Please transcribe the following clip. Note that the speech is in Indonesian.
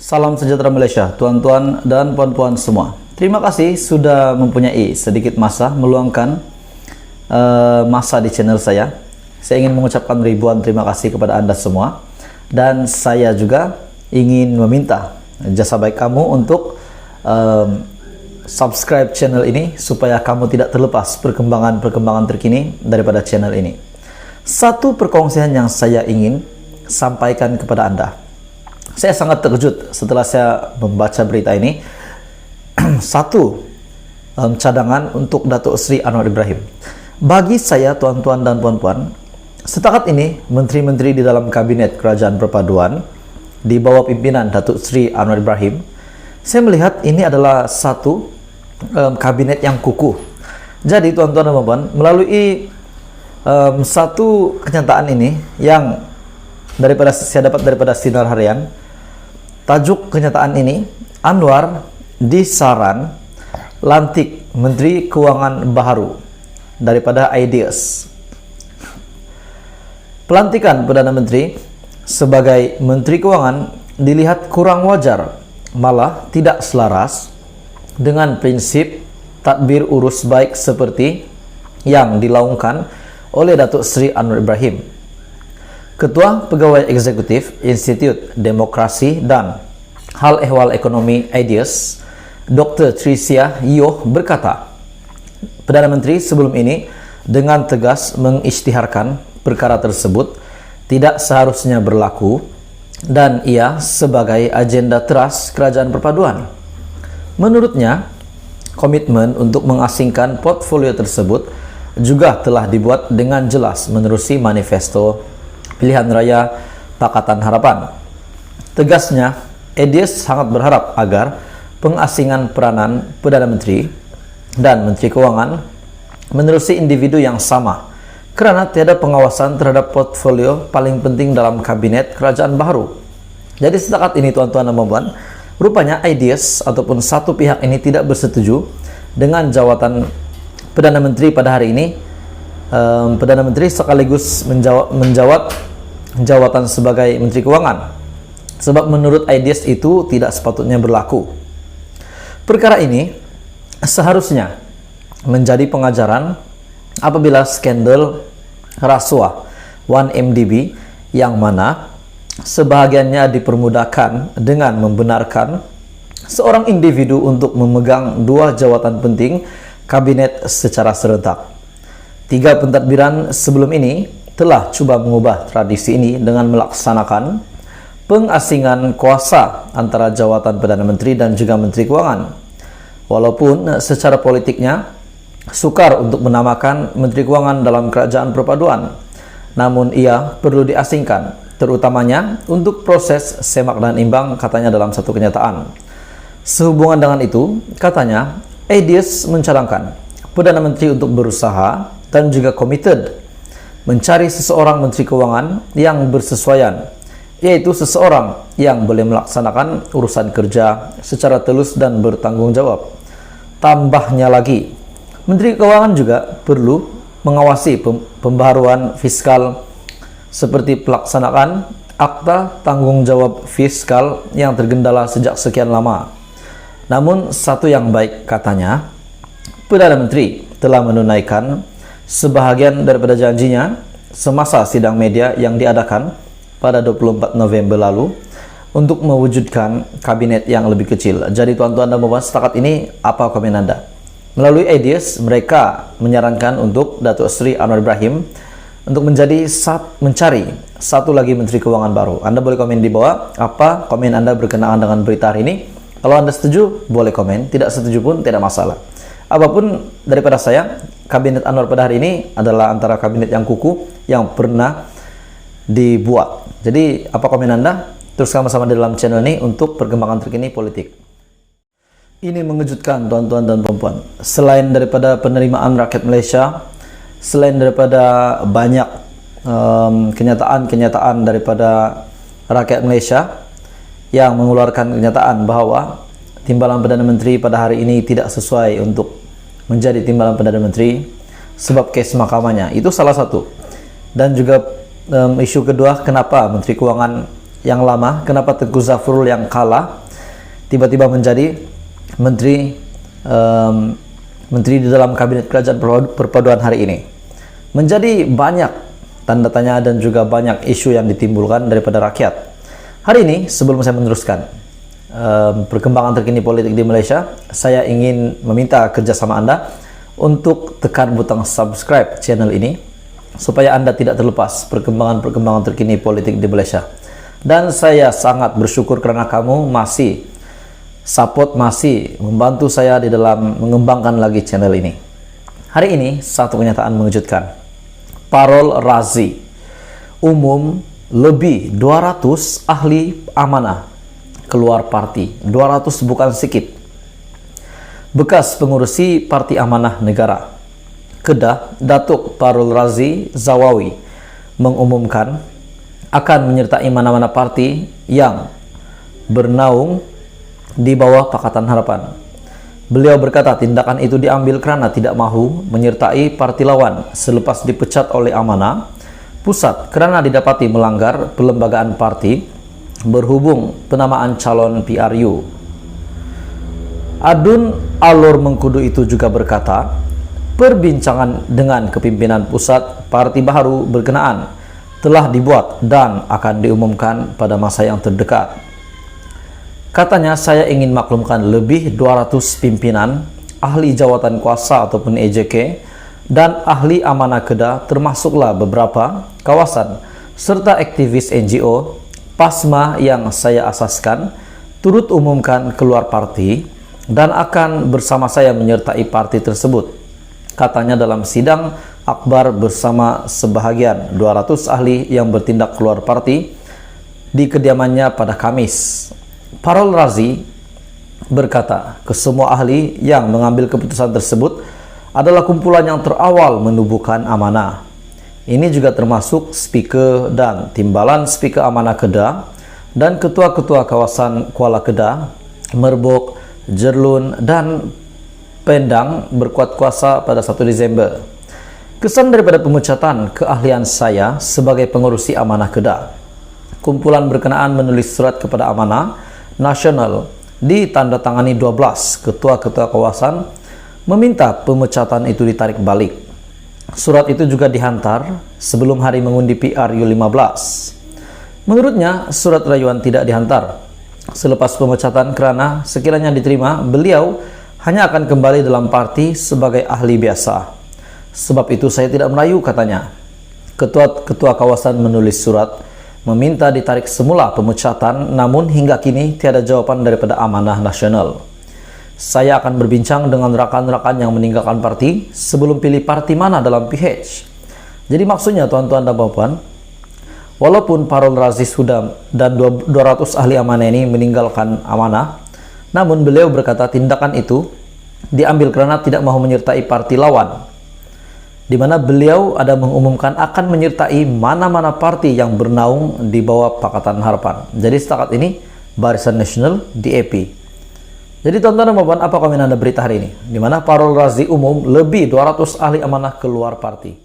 Salam sejahtera Malaysia, tuan-tuan dan puan-puan semua. Terima kasih sudah mempunyai sedikit masa meluangkan masa di channel saya. Saya ingin mengucapkan ribuan terima kasih kepada Anda semua. Dan saya juga ingin meminta jasa baik kamu untuk subscribe channel ini supaya kamu tidak terlepas perkembangan terkini daripada channel ini. Satu perkongsian yang saya ingin sampaikan kepada Anda. Saya sangat terkejut setelah saya membaca berita ini. Satu cadangan untuk Datuk Seri Anwar Ibrahim. Bagi saya, tuan-tuan dan puan-puan, setakat ini menteri-menteri di dalam kabinet Kerajaan Perpaduan di bawah pimpinan Datuk Seri Anwar Ibrahim, saya melihat ini adalah satu kabinet yang kukuh. Jadi tuan-tuan dan puan-puan, melalui satu kenyataan ini yang saya dapat daripada Sinar Harian, tajuk kenyataan ini, Anwar disaran lantik Menteri Kewangan baru daripada Ideas. Pelantikan Perdana Menteri sebagai Menteri Kewangan dilihat kurang wajar, malah tidak selaras dengan prinsip tadbir urus baik seperti yang dilaungkan oleh Datuk Seri Anwar Ibrahim. Ketua Pegawai Eksekutif Institut Demokrasi dan Hal Ehwal Ekonomi Ideas, Dr. Tricia Yoh berkata, Perdana Menteri sebelum ini dengan tegas mengisytiharkan perkara tersebut tidak seharusnya berlaku dan ia sebagai agenda teras Kerajaan Perpaduan. Menurutnya, komitmen untuk mengasingkan portfolio tersebut juga telah dibuat dengan jelas menerusi manifesto Pilihan Raya Pakatan Harapan. Tegasnya, Ideas sangat berharap agar pengasingan peranan Perdana Menteri dan Menteri Kewangan menerusi individu yang sama kerana tiada pengawasan terhadap portfolio paling penting dalam kabinet kerajaan baru. Jadi setakat ini tuan-tuan dan puan-puan, rupanya Ideas ataupun satu pihak ini tidak bersetuju dengan jawatan Perdana Menteri pada hari ini. Perdana Menteri sekaligus menjawat jawatan sebagai Menteri Kewangan, sebab menurut Ideas itu tidak sepatutnya berlaku. Perkara ini seharusnya menjadi pengajaran apabila skandal rasuah 1MDB yang mana sebahagiannya dipermudahkan dengan membenarkan seorang individu untuk memegang dua jawatan penting kabinet secara serentak. Tiga pentadbiran sebelum ini telah cuba mengubah tradisi ini dengan melaksanakan pengasingan kuasa antara jawatan Perdana Menteri dan juga Menteri Kewangan. Walaupun secara politiknya sukar untuk menamakan Menteri Kewangan dalam Kerajaan Perpaduan, namun ia perlu diasingkan, terutamanya untuk proses semak dan imbang, katanya dalam satu kenyataan. Sehubungan dengan itu, katanya, Ideas mencadangkan Perdana Menteri untuk berusaha dan juga komited mencari seseorang Menteri Kewangan yang bersesuaian, yaitu seseorang yang boleh melaksanakan urusan kerja secara telus dan bertanggung jawab. Tambahnya lagi, Menteri Kewangan juga perlu mengawasi pembaharuan fiskal seperti pelaksanaan akta tanggung jawab fiskal yang tergendala sejak sekian lama. Namun satu yang baik, katanya, Perdana Menteri telah menunaikan sebahagian daripada janjinya semasa sidang media yang diadakan pada 24 November lalu untuk mewujudkan kabinet yang lebih kecil. Jadi tuan-tuan dan puan-puan, setakat ini apa komen Anda? Melalui Ideas, mereka menyarankan untuk Datuk Seri Anwar Ibrahim untuk mencari satu lagi Menteri Kewangan baru. Anda boleh komen di bawah apa komen Anda berkenaan dengan berita hari ini. Kalau Anda setuju, boleh komen. Tidak setuju pun tidak masalah. Apapun daripada saya, kabinet Anwar pada hari ini adalah antara kabinet yang kukuh yang pernah dibuat. Jadi apa komen Anda? Terus sama-sama di dalam channel ini untuk perkembangan terkini politik. Ini mengejutkan tuan-tuan dan puan-puan. Selain daripada penerimaan rakyat Malaysia, selain daripada banyak kenyataan-kenyataan daripada rakyat Malaysia yang mengeluarkan kenyataan bahawa timbalan Perdana Menteri pada hari ini tidak sesuai untuk menjadi timbalan Perdana Menteri sebab kes mahkamahnya. Itu salah satu. Dan juga isu kedua, kenapa Menteri Kewangan yang lama, kenapa Tengku Zafrul yang kalah tiba-tiba menjadi menteri di dalam kabinet kerajaan perpaduan hari ini. Menjadi banyak tanda tanya dan juga banyak isu yang ditimbulkan daripada rakyat. Hari ini, sebelum saya meneruskan perkembangan terkini politik di Malaysia, saya ingin meminta kerjasama Anda untuk tekan butang subscribe channel ini supaya Anda tidak terlepas perkembangan terkini politik di Malaysia. Dan saya sangat bersyukur kerana kamu masih membantu saya di dalam mengembangkan lagi channel ini. Hari ini satu kenyataan mengejutkan. Parol Razi umum lebih 200 ahli amanah keluar parti. 200 bukan sedikit. Bekas pengurusi Parti Amanah Negara Kedah, Datuk Parol Razi Zawawi mengumumkan akan menyertai mana-mana parti yang bernaung di bawah Pakatan Harapan. Beliau berkata tindakan itu diambil kerana tidak mahu menyertai parti lawan selepas dipecat oleh Amanah Pusat kerana didapati melanggar perlembagaan parti berhubung penamaan calon PRU. Adun Alor Mengkudu itu juga berkata, perbincangan dengan kepimpinan pusat parti baru berkenaan telah dibuat dan akan diumumkan pada masa yang terdekat. Katanya, saya ingin maklumkan lebih 200 pimpinan, ahli jawatan kuasa ataupun EJK, dan ahli amanah Kedah, termasuklah beberapa kawasan, serta aktivis NGO, PASMA yang saya asaskan, turut umumkan keluar parti, dan akan bersama saya menyertai parti tersebut. Katanya dalam sidang akbar bersama sebahagian 200 ahli yang bertindak keluar parti di kediamannya pada Kamis. Parol Razi berkata, kesemua ahli yang mengambil keputusan tersebut adalah kumpulan yang terawal menubuhkan amanah. Ini juga termasuk speaker dan timbalan speaker amanah Kedah dan ketua-ketua kawasan Kuala Kedah, Merbok, Jerlun, dan Pendang berkuat kuasa pada 1 Disember. Kesan daripada pemecatan keahlian saya sebagai pengurusi amanah Kedah. Kumpulan berkenaan menulis surat kepada Amanah Nasional ditandatangani 12 ketua-ketua kawasan meminta pemecatan itu ditarik balik. Surat itu juga dihantar sebelum hari mengundi PRU 15. Menurutnya, surat rayuan tidak dihantar selepas pemecatan kerana sekiranya diterima, beliau hanya akan kembali dalam parti sebagai ahli biasa. Sebab itu saya tidak merayu, katanya. Ketua-ketua kawasan menulis surat meminta ditarik semula pemecatan, namun hingga kini tiada jawapan daripada Amanah Nasional. Saya akan berbincang dengan rakan-rakan yang meninggalkan parti sebelum pilih parti mana dalam PH. Jadi maksudnya tuan-tuan dan puan-puan, walaupun Parol Razi sudah dan 200 ahli amanah ini meninggalkan amanah, namun beliau berkata tindakan itu diambil kerana tidak mahu menyertai parti lawan, di mana beliau ada mengumumkan akan menyertai mana-mana parti yang bernaung di bawah Pakatan Harapan. Jadi setakat ini Barisan Nasional DAP. Jadi tuan-tuan dan puan-puan, apa komen Anda berita hari ini? Di mana Parol Razi umum lebih 200 ahli amanah keluar parti.